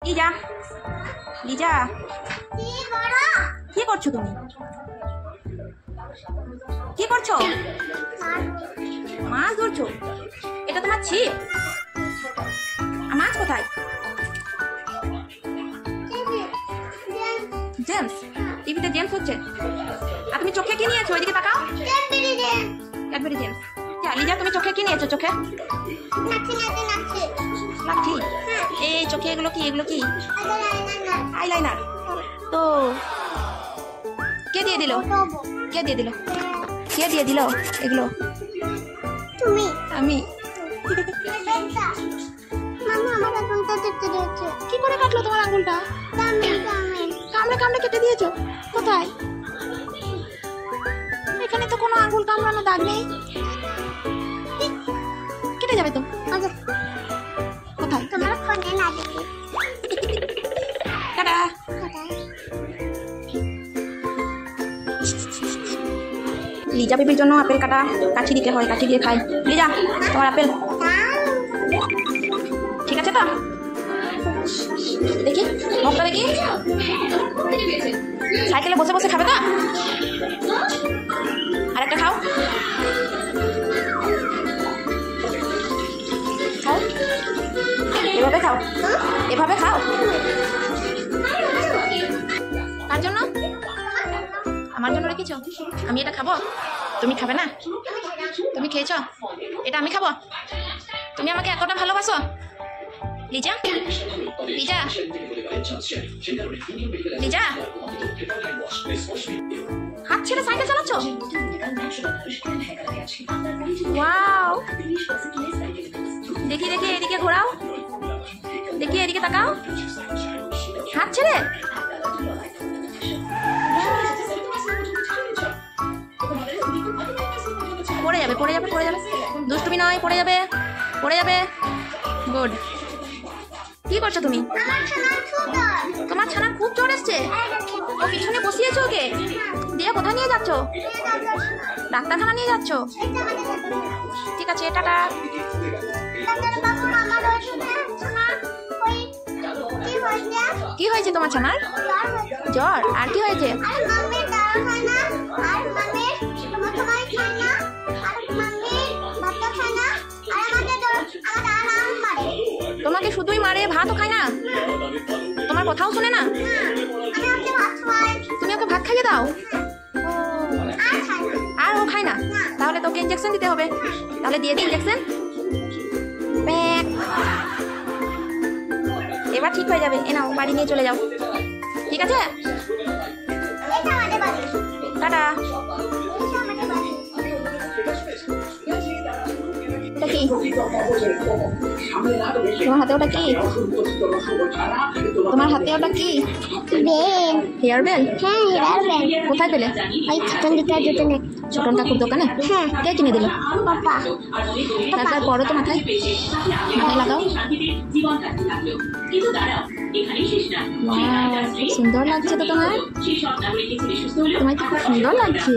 লিজা, লিজা কি করছো তুমি? কি করছো? মাছ ধরছো? এটা তোমার ছিপ? মাছ কোথায়? জেমস, টিভিতে জেমস হচ্ছে। আর তুমি চোখে কি নিয়েছো? ওইদিকে তাকাও। Cadbury James. লিজা তুমি চোখে কি নিয়েছো? চোখে লাঠি। এই চোখে এগুলো কি? এগুলো কি? আইলাইনার। তো কে দিয়ে দিল? কে দিয়ে দিল? কে দিয়ে দিল এগুলো? তুমি। আমি। কি করে কাটলো তোমার আঙ্গুলটা? কামড়ে কামড়ে কেটে দিয়েছো? কোথায়? এখানে তো কোনো আঙ্গুল কামড়ানো দাগ নেই। কেটে যাবে তো। কোথায়? তোমার ফোনে লাগে। টাটা। লিজা বেবির জন্য আপেল কাঠি দিতে হয়, কাঠি দিয়ে খায়। লিজা তোমার আপেল ঠিক আছে তো? দেখি মুখটা দেখি। সাইকেলে বসে বসে খাবে তো? আরেকটা খাও। খাও, এভাবে খাও, এভাবে খাও। কার জন্য? আমার জন্য রেখেছো? আমি এটা খাবো? তুমি খাবে না? তুমি খেয়েছো? এটা আমি খাবো? তুমি আমাকে এতটা ভালোবাসো? লিজা, লিজা, লিজা, হাত ছেড়ে সাইকেল চালাচ্ছ? ওয়াও, দেখি দেখি, এদিকে ঘোরাও, দেখি এদিকে তাকাও। হাত ছেড়ে। পড়ে যাবে, পড়ে যাবে, পড়ে যাবে। দুষ্টুমি নয়, পড়ে যাবে, পড়ে যাবে। গুড। কি করছো তুমি? তোমার ছানার খুব জ্বর এসছে। ও পিছনে বসিয়েছো ওকে? দিয়ে কোথায় নিয়ে যাচ্ছ? ডাক্তারখানা নিয়ে যাচ্ছ? ঠিক আছে, টাটা। কি হয়েছে তোমার ছানার? জ্বর। আর কি হয়েছে? তোমাকে শুধুই মারে, ভাতও খায় না? তোমার কথাও শুনে না? তুমি ওকে ভাত খাইয়ে দাও? আর ও খায় না? তাহলে তোকে ইঞ্জেকশন দিতে হবে। তাহলে দিয়ে দিই ইঞ্জেকশন। এবার ঠিক হয়ে যাবে। এ নাও, বাড়ি নিয়ে চলে যাও। ঠিক আছে, টাটা। কি তোমার হাতে? ওটা কি তোমার হাতে? ওটা কি? Hair bell? হ্যাঁ, হেয়ার বেল। কোথায় পেলে? ওই ছোটন কাকুর দোকানে? হ্যাঁ। কে কিনে দিল? পাপা। তারপর পরো তো মাথায়, মাথায় লাগাও। সুন্দর লাগছে তো তোমার। তোমায় তো খুব সুন্দর লাগছে।